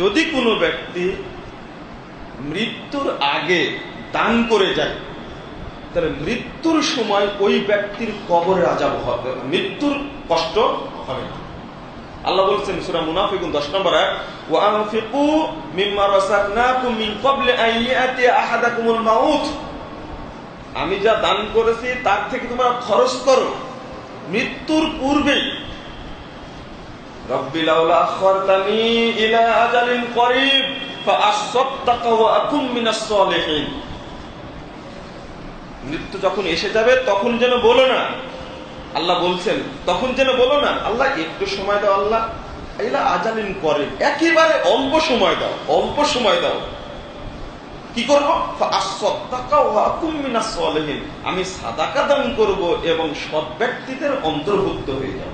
যদি কোনো ব্যক্তি মৃত্যুর আগে দান করে যায়, তাহলে মৃত্যুর সময় ওই ব্যক্তির কবরে আযাব হবে, মৃত্যুর কষ্ট হবে না। আল্লাহ বলছেন সূরা মুনাফিকুন 10 নম্বর আয়াত, ওয়া আনফিকু মিম্মা রাযাকনাকুম মিন ক্বাবলি আন ইয়াতি আহাদাকুমুল মাউত। আমি যা দান করেছি তার থেকে তোমরা খরচ করো মৃত্যুর পূর্বেই। রব্বি লাউলা আখরতানি ইলা আজালিন করিব ফাআসসাদদাকা ওয়া আকুম মিনাস সালিহিন। মৃত্যু যখন এসে যাবে তখন যেন বলো না, আল্লাহ বলছেন তখন যেন বলো না আল্লাহ একটু সময় দাও, আল্লাহ ইলা আজালিন করিব, একেবারে অল্প সময় দাও, অল্প সময় দাও। কি করব? ফাআসসাদদাকা ওয়া আকুম মিনাস সালিহিন, আমি সাদাকা দান করব এবং সৎ ব্যক্তিদের অন্তর্ভুক্ত হয়ে যাব।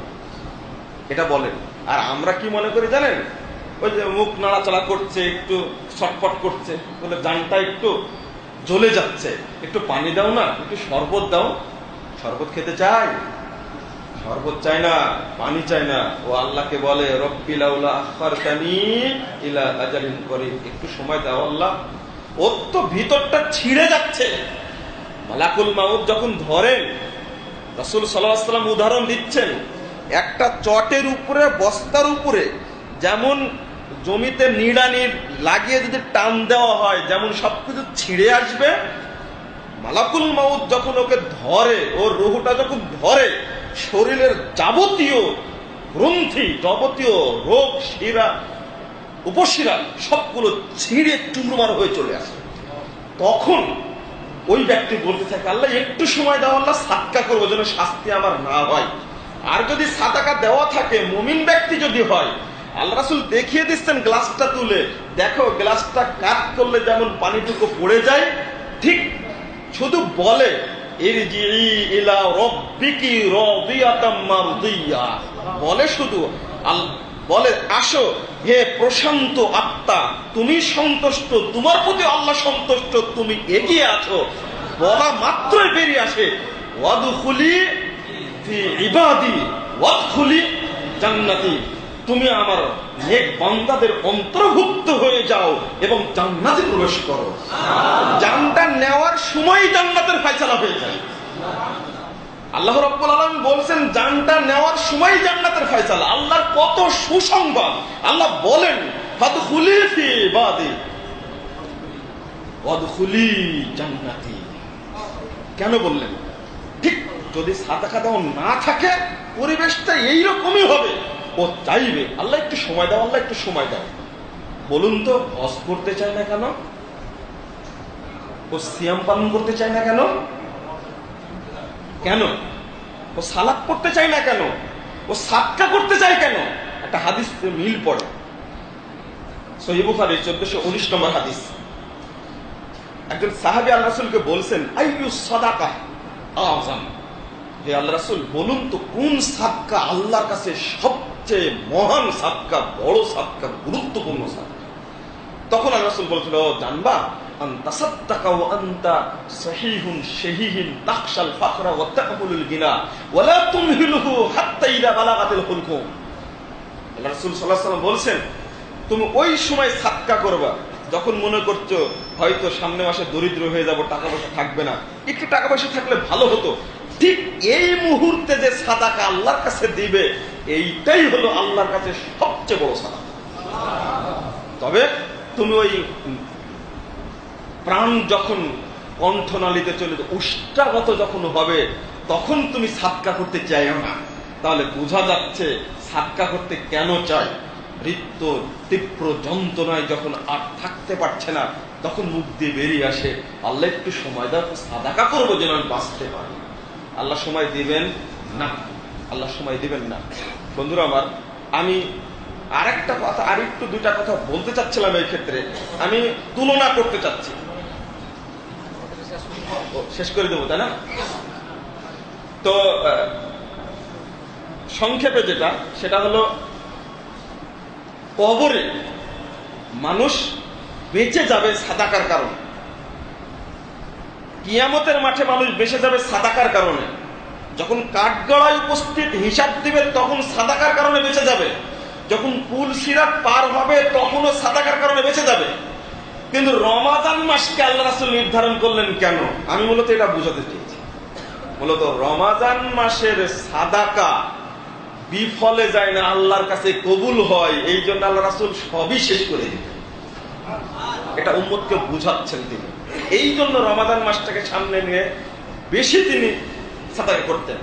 এটা বলেন। আর আমরা কি মনে করি জানেন? ওই যে মুখ নাড়াচাড়া করছে, একটু ছটফট করছে, বলে জানটা একটু জ্বলে যাচ্ছে, একটু পানি দাও না, একটু শরবত দাও। শরবত খেতে চাই? শরবত চাই না, পানি চাই না। ও আল্লাহকে বলে রব্বি লাউলা আখরতানি ইলা আজালিন করিব, একটু সময় দাও আল্লাহ। ওর তো ভিতরটা ছিঁড়ে যাচ্ছে। মালাকুল মাউত যখন ধরেন, রাসূল সাল্লাল্লাহু আলাইহি ওয়াসাল্লাম উদাহরণ দিচ্ছেন, একটা চটের উপরে, বস্তার উপরে যেমন জমিতে নিড়ানি লাগিয়ে যদি টান দেওয়া হয় যেমন সবকিছু ছিঁড়ে আসবে, মালাকুল মাউত যখন ওকে ধরে, ওর রুহটা যখন ধরে, শরীরের যাবতীয় গ্রন্থি, যাবতীয় রোগ, শিরা, উপশিরা সবগুলো ছিঁড়ে চুরমার হয়ে চলে আসে। তখন ওই ব্যক্তি বলতে থাকে আল্লাহ একটু সময় দাও, আল্লাহ সাদকা করবো যেন শাস্তি আমার না হয়। আর যদি সাদাকা দেওয়া থাকে, মুমিন ব্যক্তি যদি হয়, আল্লাহ রাসূল দেখিয়ে দিচ্ছেন গ্লাসটা তুলে, দেখো গ্লাসটা কাট করলে যেমন পানিটুকু পড়ে যায়, ঠিক শুধু বলে ইরজিই ইলা রাব্বিকি রাদিয়াতাম মারদিয়া, বলে শুধু বলে আসো হে প্রশান্ত আত্মা, তুমি সন্তুষ্ট, তোমার প্রতি আল্লাহ সন্তুষ্ট, তুমি এগিয়ে আছো। বলা মাত্রই বেরিয়ে আসে ওয়াদখুলি ফি ইবাদি ওয়াদখুলি জান্নাতি, তুমি আমার নেক বান্দাদের অন্তর্ভুক্ত হয়ে যাও এবং জান্নাতে প্রবেশ করো। জানটা নেওয়ার সময় জান্নাতের ফয়সালা হয়ে যায়। আল্লাহ রাব্বুল আলামিন বলছেন জানটা নেওয়ার সময় জান্নাতের ফয়সালা। আল্লাহর কত সুসংবাদ। আল্লাহ বলেন ফাদখুলি ফি ইবাদি ওয়াদখুলি জান্নাতি। কেন বললেন? ঠিক যদি সাদাকা দাও না থাকে, পরিবেশটা এইরকমই হবে। ও চাইবে আল্লাহ একটু সময় দাও, আল্লাহ একটু সময় দাও। বলুন তো, হজ করতে চায় না কেন? ও সিয়াম পালন করতে চায় না কেন? কেন? ও সালাত পড়তে চায় না কেন? ও সাদকা করতে চায় কেন? একটা হাদিস মিল পড়ে, সহিহ বুখারী 1419 নম্বর হাদিস। একজন সাহাবী আল্লাহ রাসূলকে বলছেন আইয়ুস সাদাকা আযম, হে আল্লাহ রাসূল বলুন তো কোন সাদকা আল্লাহর কাছে সবচেয়ে মহান সাদকা, বড় সাদকা, গুরুত্বপূর্ণ সাদকা? তখন আল্লাহ রাসূল বলছিল জানবা আন তাসাদদাকা ওয়া আনতা সহিহুন শাহীহিন তাখশাল ফাকরা ওয়া তা'মুলুল গিনা ওয়া লা তুমহিলুহু হাত্তা ইযা বালাগাতিল হুলকুম। আল্লাহ রাসূল সাল্লাল্লাহু আলাইহি ওয়াসাল্লাম বলছেন তুমি ওই সময় সাদকা করবা যখন মনে করছো হয়তো সামনে মাসে দরিদ্র হয়ে যাব, টাকা পয়সা থাকবে না, একটু টাকা পয়সা থাকলে ভালো হতো। ঠিক এই মুহূর্তে যে সাদাকা আল্লাহর কাছে দিবে, এইটাই হলো আল্লাহর কাছে সবচেয়ে বড় সাদাকা। তবে তুমি ওই প্রাণ যখন কণ্ঠনালীতে চলে উষ্টাগত যখন হবে, তখন তুমি সাদকা করতে চাইও না। তাহলে বোঝা যাচ্ছে সাদকা করতে কেন চাই। হৃত্য তীব্র যন্ত্রণায় যখন আর থাকতে পারছে না, তখন মুখ দিয়ে বেরিয়ে আসে আল্লাহ একটু সময় দাও, সাদাকা করবো যেন আমি বাঁচতে পারি। আল্লাহ সময় দিবেন না, আল্লাহ সময় দিবেন না। বন্ধুরা আমার, আমি আরেকটা কথা, আর একটু দুইটা কথা বলতে চাচ্ছিলাম। এই ক্ষেত্রে আমি তুলনা করতে চাচ্ছি, শেষ করে দেবো তাই না? তো সংক্ষেপে যেটা, সেটা হলো কবরে মানুষ বেঁচে যাবে সাদাকার কারণে, কিয়ামতের মাঠে মানুষ বেঁচে যাবে সাদাকার কারণে। যখন কাঠগড়ায় উপস্থিত হিসাব দিবে তখন সাদাকার কারণে বেঁচে যাবে। যখন পুল সিরাত পার হবে তখনও সাদাকার কারণে বেঁচে যাবে। কিন্তু রমাদান মাসকে আল্লাহ রাসূল নির্ধারণ করলেন কেন? আমি মূলত এটা বুঝাতে চেয়েছি। মূলত রমাদান মাসের সাদাকা বিফলে যায় না, আল্লাহর কাছে কবুল হয়, এই জন্য আল্লাহ রাসূল সবই শেষ করে দিতেন। এটা উম্মতকে বুঝাচ্ছেন তিনি। এই জন্য রমাদান মাসটাকে সামনে নিয়ে বেশি তিনি সাদাকা করতেন।